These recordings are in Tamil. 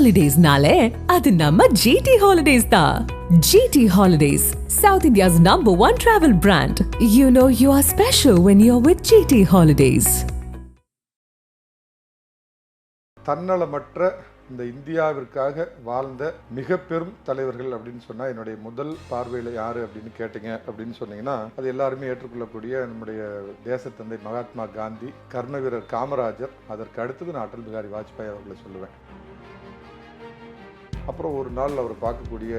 Holidays-nale, adu namma GT Holidays da. GT Holidays, South India's #1 travel brand. You know you are special when you're with GT Holidays. தன்னலமற்ற இந்த இந்தியாவிற்காக வாழ்ந்த மிக பெரும் தலைவர்கள் அப்படின்னு சொன்னா என்னுடைய முதல் பார்வையில் யாரு அப்படின்னு கேட்டீங்க அப்படின்னு சொன்னீங்கன்னா அது எல்லாருமே ஏற்றுக்கொள்ளக்கூடிய நம்முடைய தேசத்தந்தை மகாத்மா காந்தி, கர்மவீரர் காமராஜர், அதற்கு அடுத்தது நான் அடல் பிகாரி வாஜ்பாய் அவர்களை சொல்லுவேன். அப்புறம் ஒரு நாள் அவர் பார்க்கக்கூடிய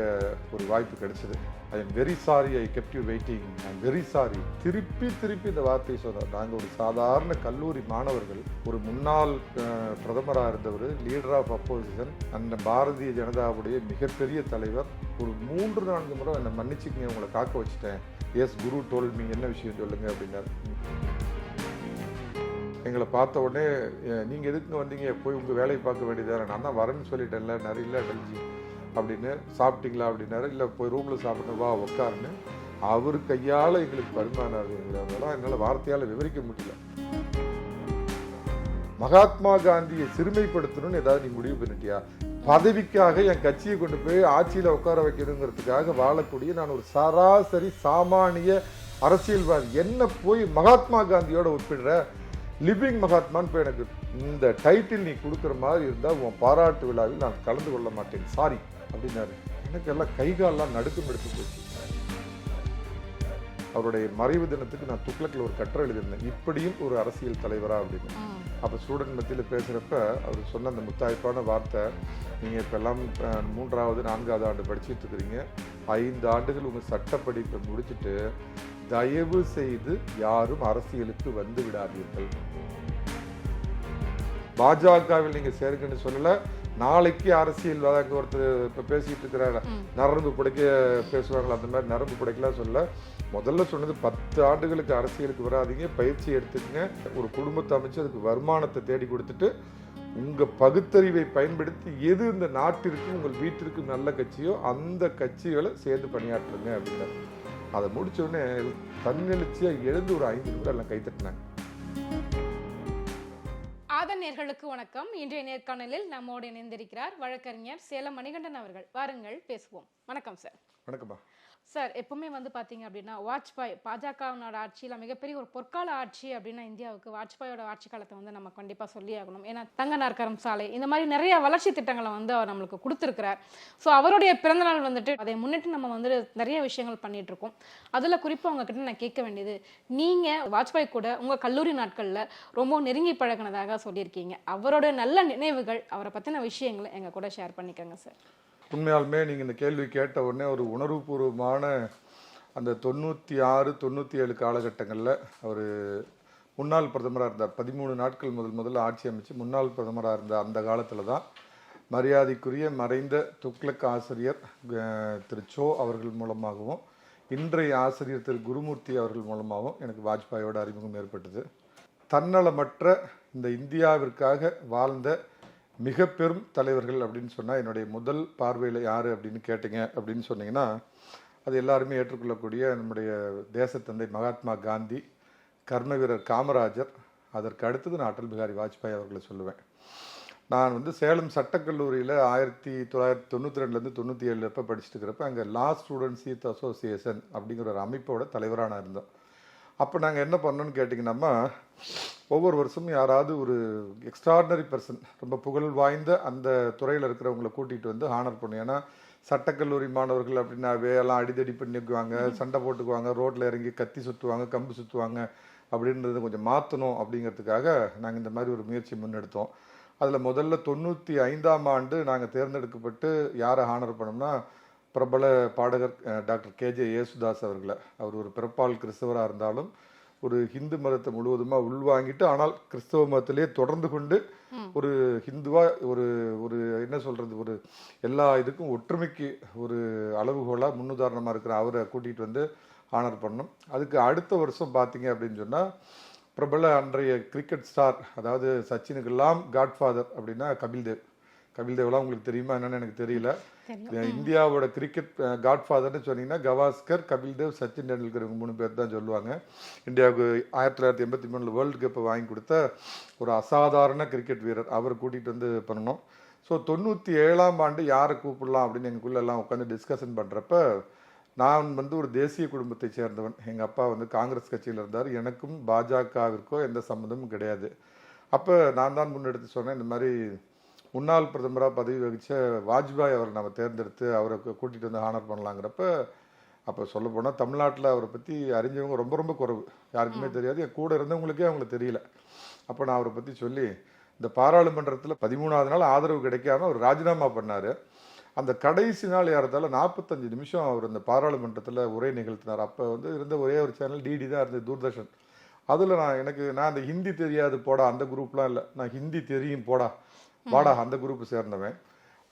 ஒரு வாய்ப்பு கிடைச்சது. I am very sorry, I kept you waiting, I am very sorry. திருப்பி இந்த வார்த்தையை சொன்னார். நாங்கள் ஒரு சாதாரண கல்லூரி மாணவர்கள், ஒரு முன்னாள் பிரதமராக இருந்தவர், லீடர் ஆஃப் அப்போசிஷன், அந்த பாரதிய ஜனதாவுடைய மிகப்பெரிய தலைவர், ஒரு 3-4 முறை என்னை மன்னிச்சுக்கங்க, உங்களை காக்க வச்சுட்டேன். எஸ் குரு டோல்மி, என்ன விஷயம் சொல்லுங்க அப்படின்னாரு. எங்களை பார்த்த உடனே நீங்கள் எதுக்குங்க வந்தீங்க, போய் உங்கள் வேலையை பார்க்க வேண்டியதானே, நான் தான் வரேன்னு சொல்லிட்டேன்ல, நிறைய இல்லை டல்ஜி அப்படின்னு. சாப்பிட்டீங்களா அப்படின்னாரு. இல்லை போய் ரூமில் சாப்பிட்டு வா உட்காருன்னு அவர் கையால் எங்களுக்கு பரிமாறினாருங்கிறதெல்லாம் என்னால் வார்த்தையால் விவரிக்க முடியல. மகாத்மா காந்தியை சிறுமைப்படுத்தணும்னு ஏதாவது நீ முடிவு பண்ணிட்டியா? பதவிக்காக என் கட்சியை கொண்டு போய் ஆட்சியில் உட்கார வைக்கணுங்கிறதுக்காக வாழக்கூடிய நான் ஒரு சராசரி சாமானிய அரசியல்வாதி, என்ன போய் மகாத்மா காந்தியோட ஒப்பிடுற? லிவிங் மகாத்மான்னு இப்போ எனக்கு இந்த டைட்டில் நீ கொடுக்குற மாதிரி இருந்தால் உன் பாராட்டு விழாவில் நான் கலந்து கொள்ள மாட்டேன், சாரி அப்படின்னாரு. எனக்கு எல்லாம் கைகாலெல்லாம் நடுக்கம் எடுத்து போச்சு. அவருடைய மறைவு தினத்துக்கு நான் துக்ளக்கில் ஒரு கட்டுரை எழுதியிருந்தேன், இப்படியும் ஒரு அரசியல் தலைவரா அப்படின்னு. அப்போ ஸ்டூடெண்ட் மத்தியில் பேசுகிறப்ப அவர் சொன்ன அந்த முத்தாய்ப்பான வார்த்தை, நீங்கள் இப்போ எல்லாம் 3வது 4வது ஆண்டு படிச்சுட்டு இருக்கிறீங்க, 5 ஆண்டுகள் உங்கள் சட்டப்படிப்பை முடிச்சுட்டு தயவு செய்து யாரும் அரசியலுக்கு வந்து விடாதீர்கள். பாஜகவில் நீங்க சேருங்கன்னு சொல்லல, நாளைக்கு அரசியல் ஒருத்தர் இப்ப பேசிட்டு இருக்கிறாங்க, நரம்பு புடைக்க பேசுவாங்களா, அந்த மாதிரி நரம்பு புடைக்கலாம் சொல்ல. முதல்ல சொன்னது 10 ஆண்டுகளுக்கு அரசியலுக்கு வராதிங்க, பயிற்சி எடுத்துக்கங்க, ஒரு குடும்பத்தை அமைச்சு அதுக்கு வருமானத்தை தேடி கொடுத்துட்டு உங்க பகுத்தறிவை பயன்படுத்தி எது இந்த நாட்டிற்கு உங்கள் வீட்டிற்கு நல்ல கட்சியோ அந்த கட்சிகளை சேர்ந்து பணியாற்றுங்க அப்படின்னாரு. அதை முடிச்ச உடனே தன்னெழுச்சியா எழுந்து ஒரு 5 நிமிடம் எல்லாம் கைத்தட்டினாங்க. நேயர்களுக்கு வணக்கம். இன்றைய நேர்காணலில் நம்மோடு இணைந்திருக்கிறார் வழக்கறிஞர் சேலம் மணிகண்டன் அவர்கள். வாருங்கள் பேசுவோம். வணக்கம் சார். வணக்கம்மா சார். எப்பவுமே பார்த்தீங்க அப்படின்னா வாஜ்பாய் பாஜகவினோட ஆட்சியில் மிகப்பெரிய ஒரு பொற்கால ஆட்சி அப்படின்னா இந்தியாவுக்கு வாஜ்பாயோட ஆட்சி காலத்தை நம்ம கண்டிப்பாக சொல்லி ஆகணும். ஏன்னா தங்க நாற்கரம் சாலை, இந்த மாதிரி நிறைய வளர்ச்சி திட்டங்களை அவர் நம்மளுக்கு கொடுத்துருக்கிறார். ஸோ அவருடைய பிறந்தநாள் அதை முன்னிட்டு நம்ம நிறைய விஷயங்கள் பண்ணிட்டு இருக்கோம். அதில் குறிப்பாக உங்ககிட்ட நான் கேட்க வேண்டியது, நீங்கள் வாஜ்பாய் கூட உங்கள் கல்லூரி நாட்களில் ரொம்ப நெருங்கி பழகினதாக சொல்லியிருக்கீங்க. அவரோட நல்ல நினைவுகள், அவரை பற்றின விஷயங்களை எங்கள் கூட ஷேர் பண்ணிக்கோங்க சார். உண்மையாலுமே நீங்கள் இந்த கேள்வி கேட்ட உடனே ஒரு உணர்வுபூர்வமான அந்த 96, 97 காலகட்டங்களில் அவர் முன்னாள் பிரதமராக இருந்தார். 13 நாட்கள் முதல்ல ஆட்சி அமைச்சு முன்னாள் பிரதமராக இருந்த அந்த காலத்தில் தான் மரியாதைக்குரிய மறைந்த துக்ளக் ஆசிரியர் திரு சோ அவர்கள் மூலமாகவும் இன்றைய ஆசிரியர் திரு குருமூர்த்தி அவர்கள் மூலமாகவும் எனக்கு வாஜ்பாயோட அறிமுகம் ஏற்பட்டது. தன்னலமற்ற இந்த இந்தியாவிற்காக வாழ்ந்த மிக பெரும் தலைவர்கள் அப்படின்னு சொன்னால் என்னுடைய முதல் பார்வையில் யார் அப்படின்னு கேட்டீங்க அப்படின்னு சொன்னீங்கன்னா அது எல்லாருமே ஏற்றுக்கொள்ளக்கூடிய நம்முடைய தேசத்தந்தை மகாத்மா காந்தி, கர்மவீரர் காமராஜர், அதற்கு அடுத்தது நான் அடல் பிகாரி வாஜ்பாய் அவர்களை சொல்லுவேன். நான் சேலம் சட்டக்கல்லூரியில் 1992 97 எப்போ படிச்சுட்டு இருக்கிறப்ப அங்கே லா ஸ்டூடெண்ட்ஸ் யூத் அசோசியேஷன் அப்படிங்கிற ஒரு அமைப்போட தலைவராக நான் இருந்தோம். அப்போ நாங்கள் என்ன பண்ணோன்னு கேட்டிங்கன்னா, ஒவ்வொரு வருஷமும் யாராவது ஒரு எக்ஸ்ட்ராடினரி பர்சன், ரொம்ப புகழ் வாய்ந்த அந்த துறையில் இருக்கிறவங்களை கூட்டிகிட்டு ஹானர் பண்ணும். ஏன்னா சட்டக்கல்லூரி மாணவர்கள் அப்படின்னாவே எல்லாம் அடிதடி பண்ணிக்குவாங்க, சண்டை போட்டுக்குவாங்க, ரோட்டில் இறங்கி கத்தி சுற்றுவாங்க, கம்பு சுற்றுவாங்க. அப்படின்றத கொஞ்சம் மாற்றணும் அப்படிங்கிறதுக்காக நாங்கள் இந்த மாதிரி ஒரு முயற்சி முன்னெடுத்தோம். அதில் முதல்ல 95ஆம் ஆண்டு நாங்கள் தேர்ந்தெடுக்கப்பட்டு யாரை ஹானர் பண்ணோம்னா பிரபல பாடகர் டாக்டர் கேஜே யேசுதாஸ் அவர்களை. அவர் ஒரு பிறப்பால் கிறிஸ்தவராக இருந்தாலும் ஒரு ஹிந்து மதத்தை முழுவதுமாக உள்வாங்கிட்டு ஆனால் கிறிஸ்தவ மதத்திலே தொடர்ந்து கொண்டு ஒரு ஹிந்துவா ஒரு ஒரு என்ன சொல்றது, ஒரு எல்லா இதுக்கும் ஒற்றுமைக்கு ஒரு அளவுகோலாக முன்னுதாரணமாக இருக்கிற அவரை கூட்டிகிட்டு ஆனர் பண்ணோம். அதுக்கு அடுத்த வருஷம் பார்த்தீங்க அப்படின்னு சொன்னால் பிரபல அன்றைய கிரிக்கெட் ஸ்டார், அதாவது சச்சினுக்கெல்லாம் காட்ஃபாதர் அப்படின்னா கபில்தேவ்லாம் உங்களுக்கு தெரியுமா என்னன்னு எனக்கு தெரியல. இந்தியாவோட கிரிக்கெட் காட்ஃபாதர்னு சொன்னீங்கன்னா கவாஸ்கர், கபில்தேவ், சச்சின் டெண்டுல்கர், 3 பேர் தான் சொல்லுவாங்க. இந்தியாவுக்கு 1983 வேர்ல்டு கப்பை வாங்கி கொடுத்த ஒரு அசாதாரண கிரிக்கெட் வீரர், அவர் கூட்டிகிட்டு பண்ணணும். ஸோ 97ஆம் ஆண்டு யாரை கூப்பிடலாம் அப்படின்னு எங்களுக்குள்ள எல்லாம் உட்காந்து டிஸ்கஷன் பண்ணுறப்ப, நான் வந்து ஒரு தேசிய குடும்பத்தை சேர்ந்தவன். எங்கள் அப்பா வந்து காங்கிரஸ் கட்சியில் இருந்தார். எனக்கும் பாஜகவிற்கோ எந்த சம்மந்தமும் கிடையாது. அப்போ நான் தான் முன்னெடுத்து சொன்னேன், இந்த மாதிரி முன்னாள் பிரதமராக பதவி வகித்த வாஜ்பாய் அவரை நம்ம தேர்ந்தெடுத்து அவரை கூட்டிகிட்டு வந்து ஹானர் பண்ணலாங்கிறப்ப, அப்போ சொல்ல போனால் தமிழ்நாட்டில் அவரை பற்றி அறிஞ்சவங்க ரொம்ப ரொம்ப குறைவு. யாருக்குமே தெரியாது. என் கூட இருந்தவங்களுக்கே அவங்களுக்கு தெரியல. அப்போ நான் அவரை பற்றி சொல்லி, இந்த பாராளுமன்றத்தில் 13வது நாள் ஆதரவு கிடைக்காம அவர் ராஜினாமா பண்ணார். அந்த கடைசி நாள் ஏறத்தால 45 நிமிஷம் அவர் இந்த பாராளுமன்றத்தில் உரை நிகழ்த்தினார். அப்போ வந்து இருந்த ஒரே ஒரு சேனல் டிடி தான் இருந்தது, தூர்தர்ஷன். அதில் நான் அந்த ஹிந்தி தெரியாது போடா அந்த குரூப்லாம் இல்லை, நான் ஹிந்தி தெரியும் போடா வாடா அந்த குரூப் சேர்ந்தவன்.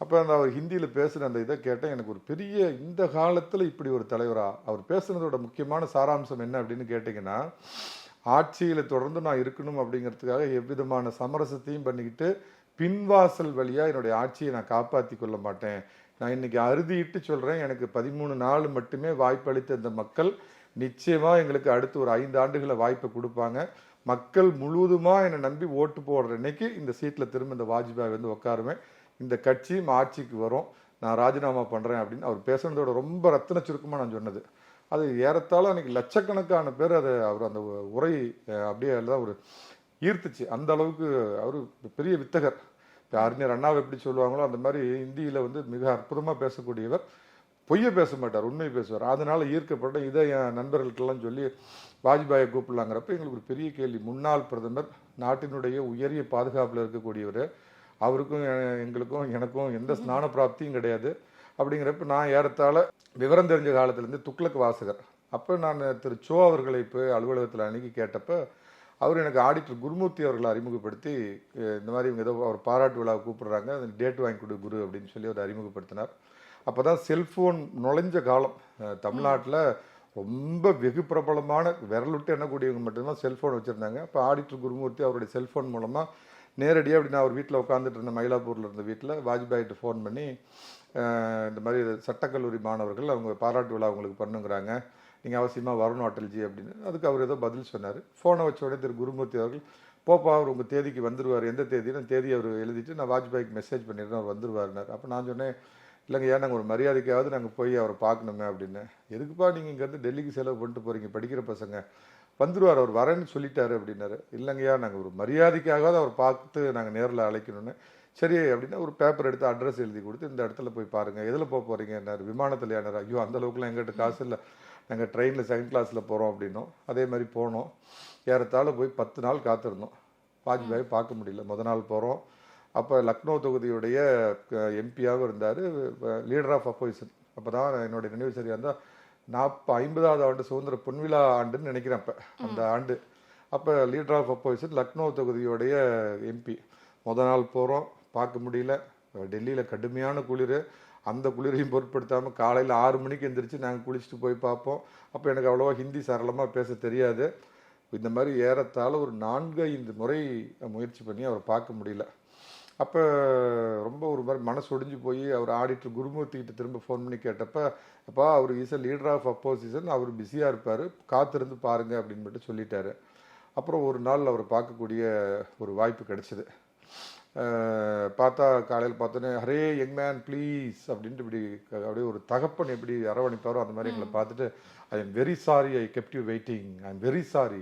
அப்போ அந்த அவர் ஹிந்தியில் பேசுகிற அந்த இதை கேட்டேன். எனக்கு ஒரு பெரிய, இந்த காலத்தில் இப்படி ஒரு தலைவரா? அவர் பேசுனதோட முக்கியமான சாராம்சம் என்ன அப்படின்னு கேட்டிங்கன்னா, ஆட்சியில் தொடர்ந்து நான் இருக்கணும் அப்படிங்கிறதுக்காக எவ்விதமான சமரசத்தையும் பண்ணிக்கிட்டு பின்வாசல் வழியாக என்னுடைய ஆட்சியை நான் காப்பாற்றி கொள்ள மாட்டேன். நான் இன்னைக்கு அறுதிட்டு சொல்கிறேன், எனக்கு 13 நாள் மட்டுமே வாய்ப்பளித்த இந்த மக்கள் நிச்சயமாக எங்களுக்கு அடுத்து ஒரு 5 ஆண்டுகளை வாய்ப்பை கொடுப்பாங்க. மக்கள் முழுவதுமாக என்னை நம்பி ஓட்டு போடுற இன்னைக்கு இந்த சீட்டில் திரும்ப இந்த வாஜ்பாய் வந்து உட்காருவேன். இந்த கட்சியும் ஆட்சிக்கு வரும். நான் ராஜினாமா பண்ணுறேன் அப்படின்னு அவர் பேசுனதோட ரொம்ப ரத்தின சுருக்கமாக நான் சொன்னது. அது ஏறத்தாழ அன்றைக்கி லட்சக்கணக்கான பேர் அவர் அந்த உரை அப்படியே தான் ஒரு ஈர்த்துச்சு. அந்த அளவுக்கு அவர் பெரிய வித்தகர். இப்போ அறிஞர் அண்ணாவை எப்படி சொல்லுவாங்களோ அந்த மாதிரி இந்தியில் வந்து மிக அற்புதமாக பேசக்கூடியவர். பொய்யை பேச மாட்டார், உண்மையை பேசுவார். அதனால் ஈர்க்கப்பட்ட இதை என் நண்பர்கள்ட்டெல்லாம் சொல்லி வாஜ்பாயை கூப்பிடலாங்கிறப்ப எங்களுக்கு ஒரு பெரிய கேள்வி. முன்னாள் பிரதமர், நாட்டினுடைய உயரிய பாதுகாப்பில் இருக்கக்கூடியவர், அவருக்கும் எங்களுக்கும் எனக்கும் எந்த ஸ்நான பிராப்தியும் கிடையாது. அப்படிங்கிறப்ப நான் ஏறத்தாழ விவரம் தெரிஞ்ச காலத்துலேருந்து துக்ளக் வாசகர். அப்போ நான் திரு சோ அவர்களை போய் அலுவலகத்தில் அணுகி கேட்டப்போ, அவர் எனக்கு ஆடிட்டர் குருமூர்த்தி அவர்களை அறிமுகப்படுத்தி, இந்த மாதிரி இவங்க ஏதோ அவர் பாராட்டு விழாவை கூப்பிடுறாங்க, டேட் வாங்கி கொடு குரு அப்படின்னு சொல்லி அவர் அறிமுகப்படுத்தினார். அப்போ தான் செல்ஃபோன் நுழைஞ்ச காலம். தமிழ்நாட்டில் ரொம்ப வெகு பிரபலமான விரலுட்டு எண்ணக்கூடியவங்க மட்டும்தான் செல்ஃபோன் வச்சுருந்தாங்க. அப்போ ஆடிட்டர் குருமூர்த்தி அவருடைய செல்ஃபோன் மூலமாக நேரடியாக அப்படி நான் அவர் வீட்டில் உட்காந்துட்டு இருந்த மயிலாப்பூரில் இருந்த வீட்டில் வாஜ்பாய்கிட்ட ஃபோன் பண்ணி, இந்த மாதிரி சட்டக்கல்லூரி மாணவர்கள் அவங்க பாராட்டு விழா அவங்களுக்கு பண்ணுங்கிறாங்க, நீங்கள் அவசியமாக வரணும் அட்டல்ஜி அப்படின்னு. அதுக்கு அவர் ஏதோ பதில் சொன்னார். ஃபோனை வச்ச உடனே திரு குருமூர்த்தி அவர்கள், போப்பா அவர் உங்கள் தேதிக்கு வந்துடுவார், எந்த தேதின்னு தேதி அவர் எழுதிட்டு நான் வாஜ்பாய்க்கு மெசேஜ் பண்ணிடுறேன், அவர் வந்துடுவார்னார். அப்போ நான் சொன்னேன், இல்லைங்க ஏன் நாங்கள் ஒரு மரியாதைக்காவது நாங்கள் போய் அவரை பார்க்கணுமே அப்படின்னு. எதுக்குப்பா நீங்கள் இங்கேருந்து டெல்லிக்கு செலவு பண்ணிட்டு போகிறீங்க, படிக்கிற பசங்க, வந்துடுவார் அவர் வரேன்னு சொல்லிட்டாரு அப்படின்னாரு. இல்லைங்கய்யா நாங்கள் ஒரு மரியாதைக்காகவாது அவர் பார்த்து நாங்கள் நேரில் அழைக்கணும்னு. சரி அப்படின்னா ஒரு பேப்பர் எடுத்து அட்ரஸ் எழுதி கொடுத்து, இந்த இடத்துல போய் பாருங்கள், எதில் போக போகிறீங்க என்னார், விமானத்தில் ஏன்னார். ஐயோ அந்தளவுக்குலாம் எங்கிட்ட காசு இல்லை, நாங்கள் ட்ரெயினில் செகண்ட் கிளாஸில் போகிறோம் அப்படின்னோம். அதே மாதிரி போனோம். ஏறத்தாழ போய் 10 நாள் காத்திருந்தோம். வாஜ்பாய் பார்க்க முடியல. முதல் நாள் போகிறோம். அப்போ லக்னோ தொகுதியுடைய எம்பியாகவும் இருந்தார், லீடர் ஆஃப் அப்போசிஷன். அப்போ தான் என்னுடைய நினைவு சரியாக இருந்தால் 50வது ஆண்டு சுதந்திர பொன்விழா ஆண்டுன்னு நினைக்கிறேன் அப்போ அந்த ஆண்டு. அப்போ லீடர் ஆஃப் அப்போசிஷன் லக்னோ தொகுதியுடைய எம்பி. முதல் நாள் போகிறோம், பார்க்க முடியல. டெல்லியில் கடுமையான குளிர். அந்த குளிரையும் பொருட்படுத்தாமல் காலையில் 6 மணிக்கு எந்திரிச்சு நாங்கள் குளிச்சுட்டு போய் பார்ப்போம். அப்போ எனக்கு அவ்வளோவா ஹிந்தி சரளமாக பேச தெரியாது. இந்த மாதிரி ஏறத்தாழ ஒரு 4-5 முறை முயற்சி பண்ணி அவரை பார்க்க முடியல. அப்போ ரொம்ப ஒரு மாதிரி மனசு ஒடிஞ்சு போய் அவர் ஆடிட்டர் குருமூர்த்திக்கிட்ட திரும்ப ஃபோன் பண்ணி கேட்டப்போ, அப்பா அவர் is a leader of opposition, அவர் பிஸியாக இருப்பார், காத்திருந்து பாருங்க அப்படின்னு மட்டும் சொல்லிட்டாரு. அப்புறம் ஒரு நாள் அவர் பார்க்கக்கூடிய ஒரு வாய்ப்பு கிடைச்சிது. பார்த்தா காலையில் பார்த்தோன்னே, ஹரே யங் மேன் ப்ளீஸ் அப்படின்ட்டு இப்படி அப்படியே ஒரு தகப்பன் எப்படி அரவணைப்பாரோ அந்த மாதிரி எங்களை பார்த்துட்டு, I am very sorry I kept you waiting, I am very sorry,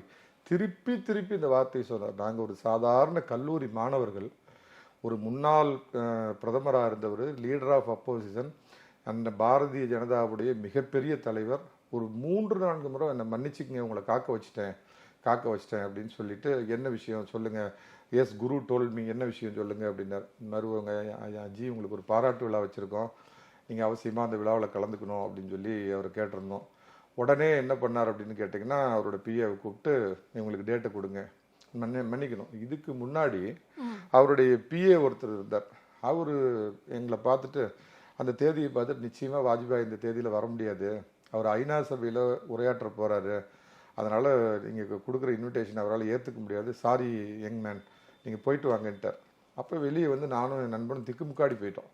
திருப்பி திருப்பி இந்த வார்த்தையை சொன்னார். நாங்கள் ஒரு சாதாரண கல்லூரி மாணவர்கள், ஒரு முன்னாள் பிரதமராக இருந்தவர், லீடர் ஆஃப் அப்போசிஷன், அந்த பாரதிய ஜனதாவுடைய மிகப்பெரிய தலைவர், ஒரு 3-4 முறை என்னை மன்னிச்சுக்கங்க உங்களை காக்க வச்சிட்டேன் அப்படின்னு சொல்லிட்டு, என்ன விஷயம் சொல்லுங்கள், எஸ் குரு டோல்மி, என்ன விஷயம் சொல்லுங்கள் அப்படின்னார். மறுவங்க ஜி உங்களுக்கு ஒரு பாராட்டு விழா வச்சுருக்கோம், நீங்கள் அவசியமாக அந்த விழாவில் கலந்துக்கணும் அப்படின்னு சொல்லி அவர் கேட்டிருந்தோம். உடனே என்ன பண்ணார் அப்படின்னு கேட்டிங்கன்னா, அவரோட பிஏவை கூப்பிட்டு இவங்களுக்கு டேட்டை கொடுங்க, மன்னிக்கணும். இதுக்கு முன்னாடி அவருடைய பிஏ ஒருத்தர் இருந்தார். அவர் எங்களை பார்த்துட்டு அந்த தேதியை பார்த்துட்டு, நிச்சயமாக வாஜ்பாய் இந்த தேதியில் வர முடியாது, அவர் ஐநா சபையில் உரையாற்ற போகிறாரு, அதனால் நீங்கள் கொடுக்குற இன்விடேஷன் அவரால் ஏற்றுக்க முடியாது, சாரி யங் மேன் நீங்கள் போயிட்டு வாங்கன்ட்டார். அப்போ வெளியே வந்து நானும் என் நண்பனும் திக்குமுக்காடி போயிட்டோம்.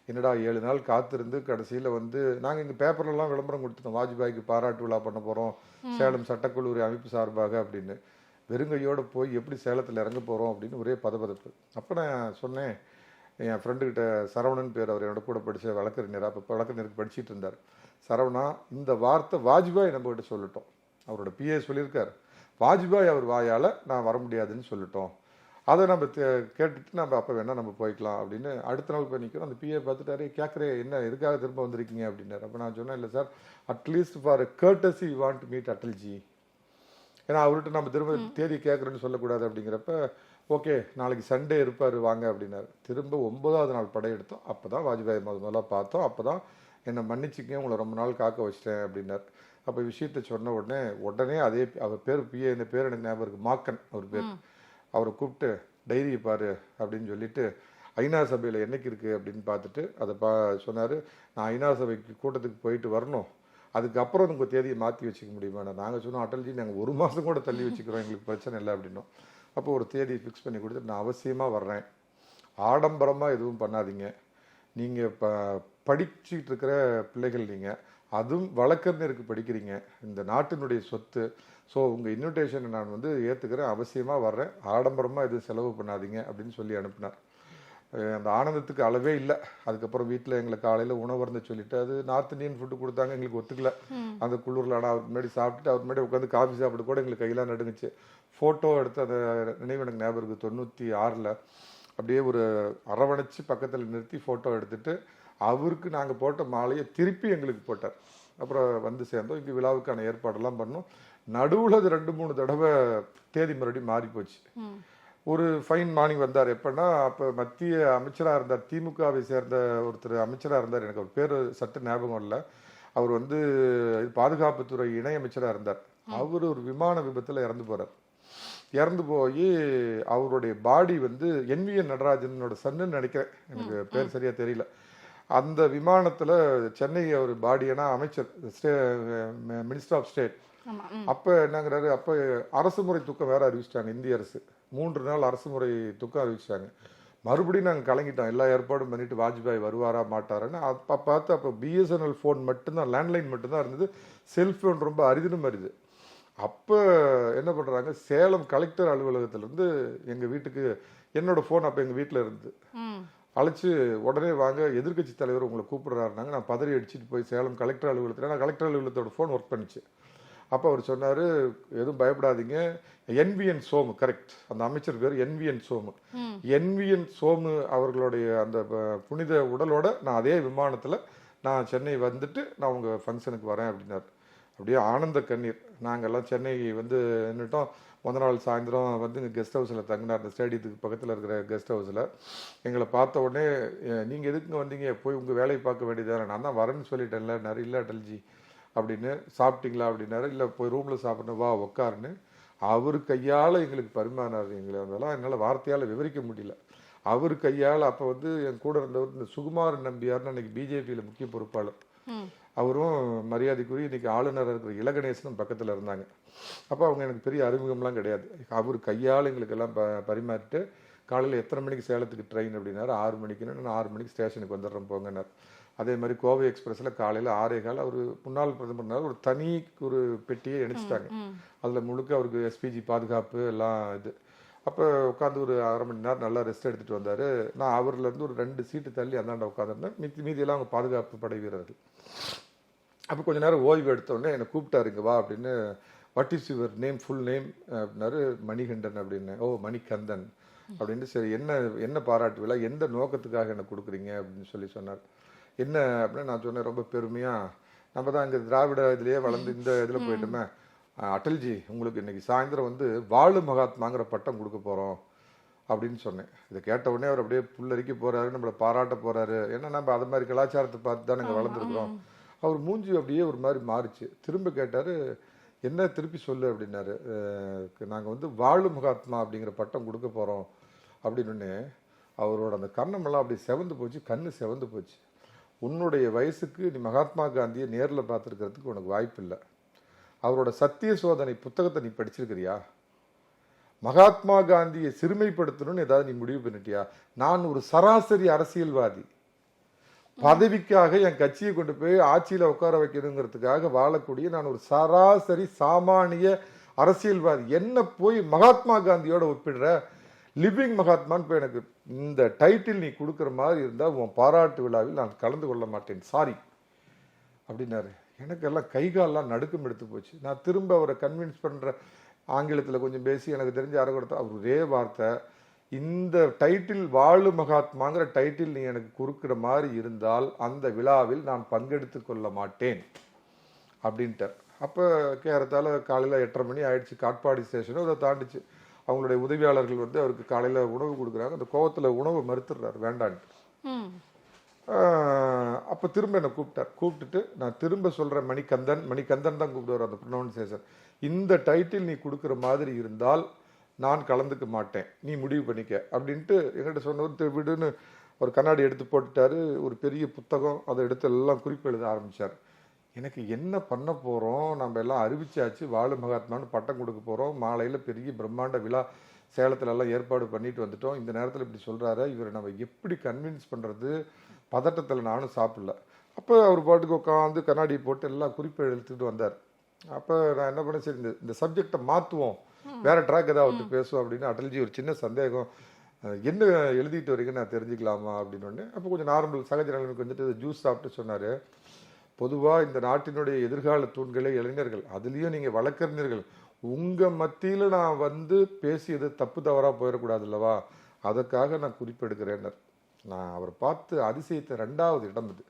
என்னடா 7 நாள் காத்திருந்து கடைசியில் வந்து நாங்கள் இங்கே பேப்பர்லாம் விளம்பரம் கொடுத்துட்டோம், வாஜ்பாய்க்கு பாராட்டு விழா பண்ண போகிறோம் சேலம் சட்டக்கல்லூரி அமைப்பு சார்பாக அப்படின்னு. வெறுங்கையோடு போய் எப்படி சேலத்தில் இறங்க போகிறோம் அப்படின்னு ஒரே பதபதப்பு. அப்போ நான் சொன்னேன், என் ஃப்ரெண்டுக்கிட்ட சரவணன் பேர், அவர் என்னோட கூட படித்த வழக்கறிஞர், அப்போ வழக்கறிஞருக்கு படிச்சுட்டு இருந்தார். சரவணா, இந்த வார்த்தை வாஜ்பாய் நம்மகிட்ட சொல்லிட்டோம், அவரோட பிஏ சொல்லியிருக்கார், வாஜ்பாய் அவர் வாயால் நான் வர முடியாதுன்னு சொல்லிட்டோம், அதை நம்ம கேட்டுட்டு நம்ம அப்போ வேணால் நம்ம போய்க்கலாம் அப்படின்னு. அடுத்த நாள் போய் நிற்கிறோம். அந்த பிஏ பார்த்துட்டாரு, கேட்குறே என்ன எதுக்காக திரும்ப வந்திருக்கீங்க அப்படின்னாரு. அப்போ நான் சொன்னேன், இல்லை sir, at least for courtesy you want to meet Atalji, ஏன்னா அவர்கிட்ட நம்ம திரும்ப தேதி கேட்குறேன்னு சொல்லக்கூடாது அப்படிங்கிறப்ப, ஓகே நாளைக்கு சண்டே இருப்பார் வாங்க அப்படின்னாரு. திரும்ப 9வது நாள் படையெடுத்தோம். அப்போ தான் வாஜ்பாய் முதல்ல பார்த்தோம். அப்போ தான் என்னை மன்னிச்சிக்க, உங்களை ரொம்ப நாள் காக்க வச்சிட்டேன் அப்படின்னார். அப்போ விஷயத்த சொன்ன உடனே அதே அவர் பேர் பிஏ, இந்த பேர் எனக்கு ஞாபகம் இருக்குது, மாக்கன் அவர் பேர், அவரை கூப்பிட்டு டைரியை பாரு அப்படின்னு சொல்லிட்டு, ஐநா சபையில் என்னைக்கு இருக்குது அப்படின்னு பார்த்துட்டு அதை சொன்னார். நான் ஐநா சபைக்கு கூட்டத்துக்கு போயிட்டு வரணும், அதுக்கப்புறம் உங்கள் தேதியை மாற்றி வச்சுக்க முடியுமா? நாங்கள் சொன்னோம், அட்டல்ஜி நாங்கள் 1 மாதம் கூட தள்ளி வச்சுக்கிறோம், எங்களுக்கு பிரச்சனை இல்லை அப்படின்னோம். அப்போ ஒரு தேதி ஃபிக்ஸ் பண்ணி கொடுத்துட்டு, நான் அவசியமாக வர்றேன், ஆடம்பரமாக எதுவும் பண்ணாதீங்க, நீங்கள் படிச்சுட்டு இருக்கிற பிள்ளைகள், நீங்கள் அதுவும் வழக்கறிஞருக்கு படிக்கிறீங்க, இந்த நாட்டினுடைய சொத்து, ஸோ உங்கள் இன்விடேஷனை நான் வந்து ஏற்றுக்கிறேன், அவசியமாக வர்றேன், ஆடம்பரமாக எதுவும் செலவு பண்ணாதீங்க அப்படின்னு சொல்லி அனுப்பினார். அந்த ஆனந்தத்துக்கு அளவே இல்லை. அதுக்கப்புறம் வீட்டில் எங்களை காலையில் உணவு இருந்து சொல்லிட்டு, அது நார்த் இந்தியன் ஃபுட்டு கொடுத்தாங்க, எங்களுக்கு ஒத்துக்கல அந்த குளிரில். ஆனால் அவருக்கு முன்னாடி சாப்பிட்டுட்டு அவர் முன்னாடி உட்காந்து காஃபி சாப்பிட்டு கூட எங்களுக்கு கையெல்லாம் நடுங்குச்சு. ஃபோட்டோ எடுத்து அந்த நினைவு எனக்கு ஞாபகம் இருக்குது. 96 அப்படியே ஒரு அரவணைச்சு பக்கத்தில் நிறுத்தி ஃபோட்டோ எடுத்துட்டு அவருக்கு நாங்கள் போட்ட மாலையை திருப்பி எங்களுக்கு போட்டார். அப்புறம் வந்து சேர்ந்தோம். இங்கே விழாவுக்கான ஏற்பாடெல்லாம் பண்ணோம். நடுவில் அது 2-3 தடவை தேதி மறுபடியும் மாறி போச்சு. ஒரு ஃபைன் மார்னிங் வந்தார். எப்படின்னா, அப்போ மத்திய அமைச்சராக இருந்தார், திமுகவை சேர்ந்த ஒருத்தர் அமைச்சராக இருந்தார், எனக்கு அவர் பேர் சட்டு ஞாபகம் இல்லை. அவர் வந்து பாதுகாப்புத்துறை இணை அமைச்சராக இருந்தார். அவர் ஒரு விமான விபத்தில் இறந்து போகிறார். இறந்து போய் அவருடைய பாடி வந்து NVN நடராஜனோட சன்னுன்னு நினைக்கிறேன், எனக்கு பேர் சரியாக தெரியல. அந்த விமானத்தில் சென்னை அவர் பாடியனா அமைச்சர், மினிஸ்டர் ஆஃப் ஸ்டேட். அப்போ என்னங்கிறாரு, அப்போ அரசு முறை துக்கம் வேற அறிவிச்சிட்டாங்க இந்திய அரசு. 3 நாள் அரசு முறை துக்கம் அறிவிச்சிட்டாங்க. மறுபடியும் நாங்கள் கலங்கிட்டோம், எல்லா ஏற்பாடும் பண்ணிட்டு வாஜ்பாய் வருவாரா மாட்டாரான்னு. அப்போ பார்த்து அப்போ BSNL ஃபோன் மட்டும்தான், லேண்ட்லைன் மட்டும்தான் இருந்தது, செல்ஃபோன் ரொம்ப அரிதினும் அரிது. அப்போ என்ன பண்ணுறாங்க, சேலம் கலெக்டர் அலுவலகத்திலேருந்து எங்கள் வீட்டுக்கு என்னோட ஃபோன் அப்போ எங்கள் வீட்டில் இருந்து அழைச்சி, உடனே வாங்க எதிர்கட்சி தலைவர் உங்களை கூப்பிடுறாருனாங்க. நான் பதறி அடிச்சுட்டு போய் சேலம் கலெக்டர் அலுவலகத்தில், ஏன்னா கலெக்டர் அலுவலகத்தோட ஃபோன் ஒர்க் பண்ணிச்சு. அப்போ அவர் சொன்னார், எதுவும் பயப்படாதீங்க, NVN சோமு, கரெக்ட், அந்த அமைச்சர் பேர் NVN சோமு. NVN சோமு அவர்களுடைய அந்த புனித உடலோட நான் அதே விமானத்தில் நான் சென்னை வந்துட்டு நான் உங்கள் ஃபங்க்ஷனுக்கு வரேன் அப்படின்னாரு. அப்படியே ஆனந்த கண்ணீர். நாங்கள்லாம் சென்னை வந்து நின்றுட்டோம். முத நாள் சாயந்தரம் வந்து இங்கே கெஸ்ட் ஹவுஸில் தங்கினார், அந்த ஸ்டேடியத்துக்கு பக்கத்தில் இருக்கிற கெஸ்ட் ஹவுஸில். எங்களை பார்த்த உடனே, நீங்கள் எதுக்குங்க வந்தீங்க, போய் உங்கள் வேலையை பார்க்க வேண்டியதானே, நான் தான் வரேன்னு சொல்லிட்டேன்ல. நிறைய இல்லை அட்டல்ஜி அப்படின்னு. சாப்பிட்டீங்களா அப்படின்னாரு. இல்லை போய் ரூமில் சாப்பிடணும், வா உட்காருன்னு அவர் கையால் எங்களுக்கு பரிமாறினார். எங்களை அதெல்லாம் என்னால் வார்த்தையால் விவரிக்க முடியல. அவர் கையால். அப்போ வந்து என் கூட இருந்தவர் இந்த சுகுமார் நம்பியார்னு அன்னைக்கு பிஜேபியில் முக்கிய பொறுப்பாளர், அவரும் மரியாதைக்குரிய இன்னைக்கு ஆளுநர் இருக்கிற இலகணேசனும் பக்கத்தில் இருந்தாங்க. அப்போ அவங்க எனக்கு பெரிய அறிமுகம்லாம் கிடையாது. அவர் கையால் எங்களுக்கெல்லாம் பரிமாறிட்டு, காலையில் எத்தனை மணிக்கு சேலத்துக்கு ட்ரெயின் அப்படின்னாரு. 6 மணிக்குன்னு. நான் 6 மணிக்கு ஸ்டேஷனுக்கு வந்துடுறேன் போங்கன்னார். அதே மாதிரி கோவை எக்ஸ்பிரஸில் காலையில் 6:15 அவர் முன்னாள் பிரதமர்னால ஒரு தனி ஒரு பெட்டியை இணைச்சிட்டாங்க. அதில் முழுக்க அவருக்கு SPG பாதுகாப்பு எல்லாம் இது. அப்போ உட்காந்து ஒரு 1/2 மணி நேரம் நல்லா ரெஸ்ட் எடுத்துகிட்டு வந்தார். நான் அவர்லேருந்து ஒரு 2 சீட்டு தள்ளி அந்தாண்ட உட்காந்துருந்தேன். மீதியெல்லாம் அவங்க பாதுகாப்பு படை வீரர்கள். அப்போ கொஞ்ச நேரம் ஓய்வு எடுத்தோடனே என்னை கூப்பிட்டாருங்க வா அப்படின்னு. What is your name, full name அப்படின்னாரு. மணிகண்டன் அப்படின்னு. ஓ மணிகந்தன் அப்படின்னு. சரி, என்ன பாராட்டு விழா, எந்த நோக்கத்துக்காக என்ன கொடுக்குறீங்க அப்படின்னு சொல்லி சொன்னார். என்ன அப்படின்னு நான் சொன்னேன், ரொம்ப பெருமையாக, நம்ம தான் இங்கே திராவிட இதுலேயே வளர்ந்து இந்த இதில் போயிட்டோமே, அட்டல்ஜி உங்களுக்கு இன்னைக்கு சாயந்தரம் வந்து வாழு மகாத்மாங்கிற பட்டம் கொடுக்க போகிறோம் அப்படின்னு சொன்னேன். இதை கேட்ட உடனே அவர் அப்படியே புல்லரிக்க போகிறாரு, நம்மளை பாராட்ட போகிறாரு. ஏன்னா நம்ம அது மாதிரி கலாச்சாரத்தை பார்த்து தான் நாங்கள் வளர்ந்துருக்குறோம். அவர் மூஞ்சி அப்படியே ஒரு மாதிரி மாறிச்சு. திரும்ப கேட்டார், என்ன திருப்பி சொல்லு அப்படின்னாரு. நாங்கள் வந்து வாழு மகாத்மா அப்படிங்கிற பட்டம் கொடுக்க போகிறோம் அப்படின்னு. அவரோட அந்த கண்ணமெல்லாம் அப்படி செவந்து போச்சு, கண்ணு செவந்து போச்சு. உன்னுடைய வயசுக்கு நீ மகாத்மா காந்தியை நேரில் பார்த்துருக்கிறதுக்கு உனக்கு வாய்ப்பு இல்லை. அவரோட சத்திய சோதனை புத்தகத்தை நீ படிச்சிருக்கிறியா? மகாத்மா காந்தியை சிறுமைப்படுத்தணும்னு ஏதாவது நீ முடிவு பண்ணிட்டியா? நான் ஒரு சராசரி அரசியல்வாதி, பதவிக்காக என் கட்சியை கொண்டு போய் ஆட்சியில் உட்கார வைக்கணுங்கிறதுக்காக வாழக்கூடிய நான் ஒரு சராசரி சாமானிய அரசியல்வாதி. என்ன போய் மகாத்மா காந்தியோட ஒப்பிடுற? லிவிங் மகாத்மான்னு இப்போ எனக்கு இந்த டைட்டில் நீ கொடுக்குற மாதிரி இருந்தால் உன் பாராட்டு விழாவில் நான் கலந்து கொள்ள மாட்டேன், சாரி அப்படின்னாரு. எனக்கெல்லாம் கைகாலெலாம் நடுக்கம் எடுத்து போச்சு. நான் திரும்ப அவரை கன்வின்ஸ் பண்ணுற ஆங்கிலத்தில் கொஞ்சம் பேசி எனக்கு தெரிஞ்ச அறகுடத்தை அவர் ஒரே வார்த்தை, இந்த டைட்டில் வாழு மகாத்மாங்கிற டைட்டில் நீ எனக்கு கொடுக்குற மாதிரி இருந்தால் அந்த விழாவில் நான் பங்கெடுத்து கொள்ள மாட்டேன் அப்படின்ட்டார். அப்போ கேரத்தால் காலையில் 8:30 மணி ஆயிடுச்சு. காட்பாடி ஸ்டேஷனும் அதை தாண்டிச்சு. அவங்களுடைய உதவியாளர்கள் வந்து அவருக்கு காலையில் உணவு கொடுக்குறாங்க. அந்த கோவத்தில் உணவு மறுத்துடுறாரு வேண்டான்ட்டு. அப்போ திரும்ப என்னை கூப்பிட்டுட்டு நான் திரும்ப சொல்கிறேன், மணிகந்தன் தான் கூப்பிடுவார் அந்த ப்ரொனவுன்சியேஷன், இந்த டைட்டில் நீ கொடுக்குற மாதிரி இருந்தால் நான் கலந்துக்க மாட்டேன், நீ முடிவு பண்ணிக்க அப்படின்ட்டு என்கிட்ட சொன்னவர் விடுன்னு ஒரு கண்ணாடி எடுத்து போட்டுட்டாரு. ஒரு பெரிய புத்தகம் அதை எடுத்து எல்லாம் குறிப்பு எழுத ஆரம்பித்தார். எனக்கு என்ன பண்ண போகிறோம், நம்ம எல்லாம் அறிவிச்சாச்சு, வாழு மகாத்மான்னு பட்டம் கொடுக்க போகிறோம், மாலையில் பெரிய பிரம்மாண்ட விழா சேலத்துல எல்லாம் ஏற்பாடு பண்ணிட்டு வந்துட்டோம், இந்த நேரத்தில் இப்படி சொல்கிறாரு, இவரை நம்ம எப்படி கன்வின்ஸ் பண்ணுறது, பதட்டத்தில் நானும் சாப்பிடல. அப்போ அவர் பாட்டுக்கு உட்காந்து கண்ணாடி போட்டு எல்லாம் குறிப்பு எழுத்துட்டு வந்தார். அப்போ நான் என்ன பண்ணேன், சரி இந்த சப்ஜெக்டை மாற்றுவோம், வேற ட்ராக் ஏதாவது பேசுவோம் அப்படின்னு. அடல்ஜி ஒரு சின்ன சந்தேகம், என்ன எழுதிட்டு வரீங்கன்னு நான் தெரிஞ்சுக்கலாமா அப்படின்னு. அப்போ கொஞ்சம் நார்மல் சகஜ நிலைமைக்கு வந்துட்டு ஜூஸ் சாப்பிட்டு சொன்னார், பொதுவாக இந்த நாட்டினுடைய எதிர்கால தூண்களே இளைஞர்கள், அதுலேயும் நீங்கள் வழக்கறிஞர்கள், உங்கள் மத்தியில் நான் வந்து பேசியது தப்பு தவறாக போயிடக்கூடாது இல்லவா, அதுக்காக நான் குறிப்பெடுக்கிறேன். நான் அவரை பார்த்து அதிசயத்தை 2வது இடம் இது.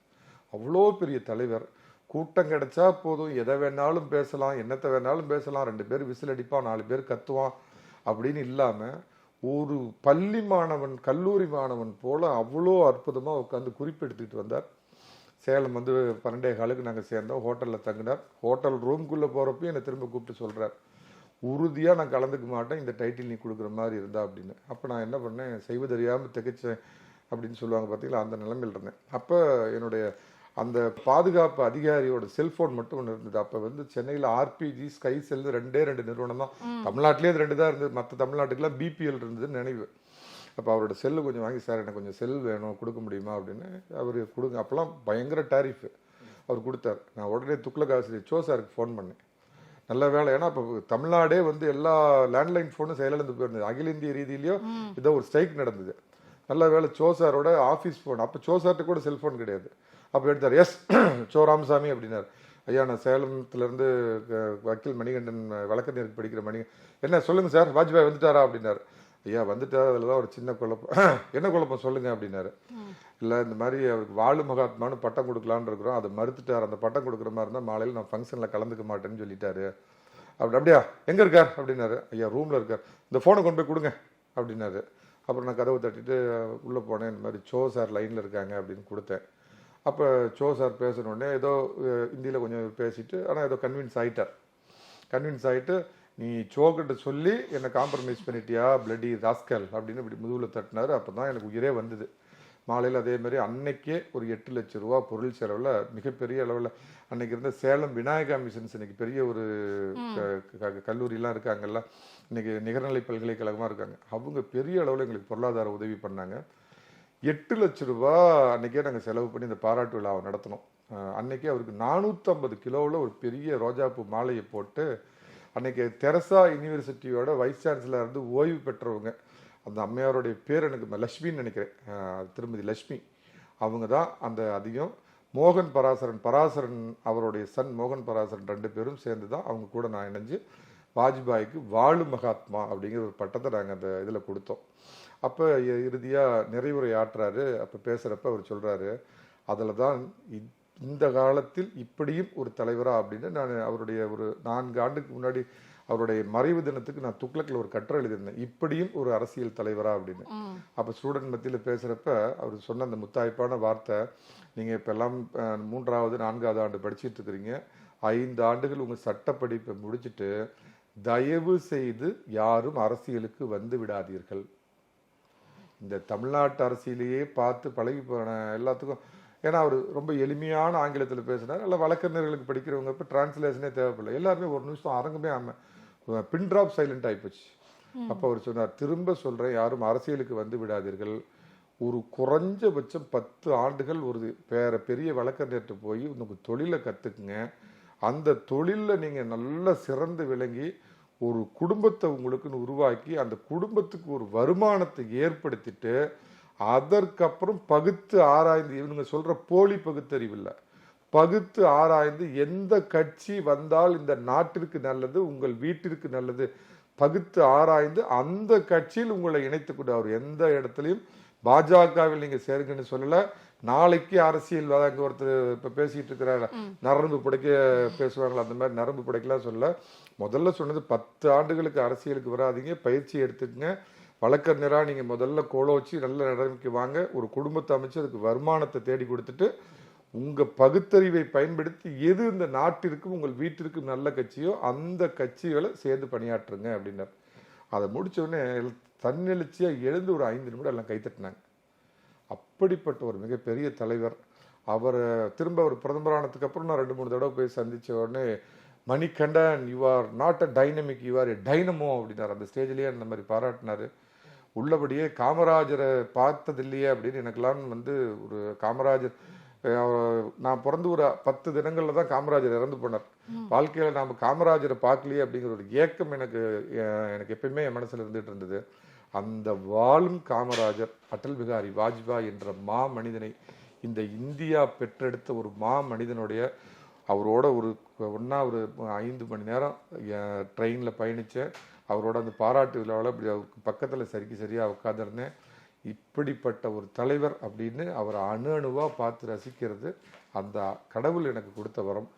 அவ்வளோ பெரிய தலைவர், கூட்டம் கிடைச்சா போதும், எதை வேணாலும் பேசலாம், என்னத்தை வேணாலும் பேசலாம், 2 பேர் விசில் அடிப்பான், 4 பேர் கத்துவான் அப்படின்னு இல்லாமல் ஒரு பள்ளி மாணவன் கல்லூரி மாணவன் போல அவ்வளோ அற்புதமாக உட்காந்து குறிப்பெடுத்துக்கிட்டு வந்தார். சேலம் வந்து 12:15 நாங்கள் சேர்ந்தோம். ஹோட்டலில் தங்கினார். ஹோட்டல் ரூம்குள்ளே போகிறப்பையும் என்னை திரும்ப கூப்பிட்டு சொல்கிறார், உறுதியாக நான் கலந்துக்க மாட்டேன், இந்த டைட்டில் நீ கொடுக்குற மாதிரி இருந்தா அப்படின்னு. அப்போ நான் என்ன பண்ணேன், செய்வதறியாமல் திகைச்சேன் அப்படின்னு சொல்லுவாங்க பார்த்தீங்களா, அந்த நிலைமையில் இருந்தேன். அப்போ என்னுடைய அந்த பாதுகாப்பு அதிகாரியோட செல்ஃபோன் மட்டும் ஒன்று இருந்தது. அப்போ வந்து சென்னையில் ஆர்பிஜி, ஸ்கை செல் 2 நிறுவனம் தான், தமிழ்நாட்டிலே 2 தான் இருந்தது, மற்ற தமிழ்நாட்டுக்கெல்லாம் பிபிஎல் இருந்ததுன்னு நினைவு. அப்போ அவரோட செல்லு கொஞ்சம் வாங்கி, சார் எனக்கு கொஞ்சம் செல் வேணும், கொடுக்க முடியுமா அப்படின்னு. அவர் கொடுங்க, அப்போல்லாம் பயங்கர டாரிஃபு, அவர் கொடுத்தார். நான் உடனே துக்ளக் ஆசிரியர் சோ சாருக்கு ஃபோன் பண்ணேன். நல்ல வேலை, ஏன்னா இப்போ தமிழ்நாடே வந்து எல்லா லேண்ட்லைன் ஃபோனும் செயலிழந்து போயிருந்தது, அகில இந்திய ரீதியிலையோ இதோ ஒரு ஸ்ட்ரைக் நடந்தது. நல்ல வேலை சோ சாரோட ஆஃபீஸ் ஃபோன், அப்போ சோ சார்கிட்ட கூட செல்ஃபோன் கிடையாது. அப்போ எடுத்தார், எஸ் சோ ராமசாமி அப்படின்னார். ஐயா நான் சேலத்துலேருந்து வக்கீல் மணிகண்டன், வழக்கறிஞருக்கு படிக்கிற என்ன சொல்லுங்கள் சார், வாஜ்பாய் வந்துட்டாரா அப்படின்னாரு. ஐயா வந்துட்டார், அதில் தான் ஒரு சின்ன குழப்பம். என்ன குழப்பம் சொல்லுங்கள் அப்படின்னாரு. இல்லை இந்த மாதிரி அவருக்கு வாழு மகாத்மான்னு பட்டம் கொடுக்கலான்னு இருக்கிறோம், அதை மறுத்துட்டார், அந்த பட்டம் கொடுக்குற மாதிரி இருந்தால் மாலையில் நான் ஃபங்க்ஷனில் கலந்துக்க மாட்டேன்னு சொல்லிட்டாரு. அப்படியா எங்கே இருக்கார் அப்படின்னாரு. ஐயா ரூமில் இருக்கார், இந்த ஃபோனை கொண்டு போய் கொடுங்க அப்படின்னாரு. அப்புறம் நான் கதவை தட்டிட்டு உள்ளே போனேன், இந்த மாதிரி சோ சார் லைனில் இருக்காங்க அப்படின்னு கொடுத்தேன். அப்போ சோ சார் பேசணுன்னே ஏதோ ஹிந்தியில் கொஞ்சம் பேசிட்டு, ஆனால் ஏதோ கன்வின்ஸ் ஆகிட்டு நீ சோக்கிட்ட சொல்லி என்னை காம்ப்ரமைஸ் பண்ணிட்டியா பிளடி ராஸ்கல் அப்படின்னு இப்படி முதுகில் தட்டினார். அப்போ தான் எனக்கு உயிரே வந்தது. மாலையில் அதே மாதிரி அன்னைக்கே ஒரு 8 லட்சம் ரூபா பொருள் செலவில் மிகப்பெரிய அளவில் அன்னைக்கு இருந்த சேலம் விநாயகா மிஷன்ஸ், இன்னைக்கு பெரிய ஒரு கல்லூரிலாம் இருக்காங்கல்ல, இன்னைக்கு நிகர்நிலை பல்கலைக்கழகமாக இருக்காங்க, அவங்க பெரிய அளவில் எங்களுக்கு பொருளாதார உதவி பண்ணாங்க. 8 லட்சம் ரூபா அன்னைக்கே நாங்கள் செலவு பண்ணி இந்த பாராட்டு விழாவை நடத்தினோம். அன்னைக்கே அவருக்கு 450 கிலோவில் ஒரு பெரிய ரோஜாப்பூ மாலையை போட்டு, அன்னைக்கு தெரசா யூனிவர்சிட்டியோட வைஸ் சான்சலர் இருந்து ஓய்வு பெற்றவங்க, அந்த அம்மையாருடைய பேர் எனக்கு லட்சுமின்னு நினைக்கிறேன், திருமதி லட்சுமி, அவங்க தான் அந்த அதிகம். மோகன் பராசரன் அவருடைய சன் மோகன் பராசரன் 2 பேரும் சேர்ந்து தான் அவங்க கூட நான் இணைஞ்சு வாஜ்பாய்க்கு வாழு மகாத்மா அப்படிங்கிற ஒரு பட்டத்தை நாங்கள் அந்த இதில் கொடுத்தோம். அப்போ இறுதியாக நிறைவுரை ஆற்றுறாரு. அப்போ பேசுகிறப்ப அவர் சொல்கிறாரு, அதில் தான் இந்த காலத்தில் இப்படியும் ஒரு தலைவரா அப்படின்னு. நான் அவருடைய ஒரு 4 ஆண்டுக்கு முன்னாடி அவருடைய மறைவு தினத்துக்கு நான் துக்ளக்கில் ஒரு கட்டுரை எழுதியிருந்தேன், இப்படியும் ஒரு அரசியல் தலைவரா அப்படின்னு. அப்போ ஸ்டூடெண்ட் மத்தியில் பேசுகிறப்ப அவர் சொன்ன அந்த முத்தாய்ப்பான வார்த்தை, நீங்கள் இப்போ எல்லாம் 3வது 4வது ஆண்டு படிச்சுட்டு இருக்கிறீங்க, 5 ஆண்டுகள் உங்கள் சட்டப்படிப்பை முடிச்சுட்டு தயவு செய்து யாரும் அரசியலுக்கு வந்து விடாதீர்கள். இந்த தமிழ்நாட்டு அரசியலையே பார்த்து பழகி போன எல்லாத்துக்கும், ஏன்னா அவர் ரொம்ப எளிமையான ஆங்கிலத்தில் பேசினார், இல்லை வழக்கறிஞர்களுக்கு படிக்கிறவங்க இப்போ டிரான்ஸ்லேஷனே தேவைப்படல, எல்லாருமே ஒரு நிமிஷம் அரங்கமே பின் ட்ராப் சைலண்ட் ஆகிப்போச்சு. அப்போ அவர் சொன்னார், திரும்ப சொல்கிறேன், யாரும் அரசியலுக்கு வந்து விடாதீர்கள், ஒரு குறைஞ்சபட்சம் 10 ஆண்டுகள் ஒரு பெரிய வழக்கறிஞர்கிட்ட போய் உங்கள் தொழிலை கற்றுக்குங்க, அந்த தொழிலில் நீங்கள் நல்லா சிறந்து விளங்கி ஒரு குடும்பத்தை உங்களுக்குன்னு உருவாக்கி அந்த குடும்பத்துக்கு ஒரு வருமானத்தை ஏற்படுத்திட்டு அதற்கப்புறம் பகுத்து ஆராய்ந்து, இவனுங்க சொல்ற போலி பகுத்தறிவு இல்லை, பகுத்து ஆராய்ந்து எந்த கட்சி வந்தால் இந்த நாட்டிற்கு நல்லது, உங்கள் வீட்டிற்கு நல்லது, பகுத்து ஆராய்ந்து அந்த கட்சியில் உங்களை இணைத்துக்கொண்டு, அவர் எந்த இடத்துலையும் பாஜகவில் நீங்க சேருங்கன்னு சொல்லல. நாளைக்கு அரசியல் அங்க ஒருத்தர் இப்ப பேசிட்டு இருக்கிறாரு, நரம்பு புடைக்க பேசுவாங்களா, அந்த மாதிரி நரம்பு புடைக்கலாம் சொல்ல. முதல்ல சொன்னது 10 ஆண்டுகளுக்கு அரசியலுக்கு வராதீங்க, பயிற்சி எடுத்துக்கங்க, வழக்கறிஞரா நீங்க முதல்ல கோல வச்சு நல்ல நிலைமைக்கு வாங்க, ஒரு குடும்பத்தை அமைச்சு அதுக்கு வருமானத்தை தேடி கொடுத்துட்டு உங்க பகுத்தறிவை பயன்படுத்தி எது இந்த நாட்டிற்கும் உங்கள் வீட்டிற்கும் நல்ல கட்சியோ அந்த கட்சிகளை சேர்ந்து பணியாற்றுங்க அப்படின்னார். அதை முடிச்ச உடனே தன்னெழுச்சியா எழுந்து ஒரு 5 நிமிடம் எல்லாம் கைத்தட்டினாங்க. அப்படிப்பட்ட ஒரு மிகப்பெரிய தலைவர். அவர் திரும்ப அவர் பிரதமரானதுக்கு அப்புறம் நான் 2-3 தடவை போய் சந்திச்ச உடனே, Manikandan, you are not a dynamic, you are a dynamo அப்படின்னாரு. அந்த ஸ்டேஜ்லேயே அந்த மாதிரி பாராட்டினாரு. உள்ளபடியே காமராஜரை பார்த்தது இல்லையே அப்படின்னு எனக்கெல்லாம் ஒரு காமராஜர், நான் பிறந்து ஒரு 10 தினங்கள்ல தான் காமராஜர் இறந்து போனார். வாழ்க்கையில நாம காமராஜரை பார்க்கலையே அப்படிங்கிற ஒரு ஏக்கம் எனக்கு எப்பயுமே என் மனசுல இருந்துட்டு இருந்தது. அந்த வாழும் காமராஜர், அடல் பிகாரி வாஜ்பாய் என்ற மா மனிதனை, இந்த இந்தியா பெற்றெடுத்த ஒரு மா மனிதனுடைய, அவரோட ஒரு 5 மணி நேரம் ட்ரெயினில் பயணித்தேன். அவரோட அந்த பாராட்டு விழாவில் அப்படி அவருக்கு பக்கத்தில் சரியாக உட்காந்துருந்தேன். இப்படிப்பட்ட ஒரு தலைவர் அப்படின்னு அவரை அணுவாக பார்த்து ரசிக்கிறது அந்த கடவுள் எனக்கு கொடுத்த வரம்.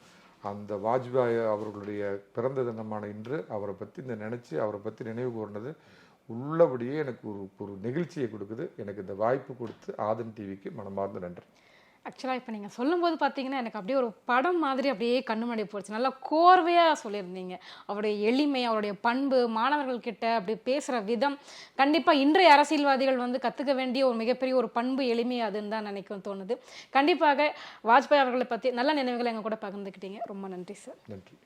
அந்த வாஜ்பாய் அவர்களுடைய பிறந்த தினமான இன்று அவரை பற்றி நினச்சி அவரை பற்றி நினைவு கூர்ந்தது உள்ளபடியே எனக்கு ஒரு நெகிழ்ச்சியை கொடுக்குது. எனக்கு இந்த வாய்ப்பு கொடுத்து ஆதன் டிவிக்கு மனமார்ந்த நன்றி. ஆக்சுவலாக இப்போ நீங்கள் சொல்லும்போது பார்த்தீங்கன்னா எனக்கு அப்படியே ஒரு படம் மாதிரி அப்படியே கண்ணு முன்னாடி போச்சு. நல்லா கோர்வையாக சொல்லியிருந்தீங்க. அவருடைய எளிமை, அவருடைய பண்பு, மாணவர்கள்கிட்ட அப்படி பேசுகிற விதம், கண்டிப்பாக இன்றைய அரசியல்வாதிகள் கற்றுக்க வேண்டிய ஒரு மிகப்பெரிய ஒரு பண்பு, எளிமை அதுன்னு தான் நினைக்கும் தோணுது. கண்டிப்பாக வாஜ்பாய் அவர்களை பற்றி நல்ல நினைவுகளை எங்கள் கூட பகிர்ந்துக்கிட்டீங்க. ரொம்ப நன்றி சார். நன்றி.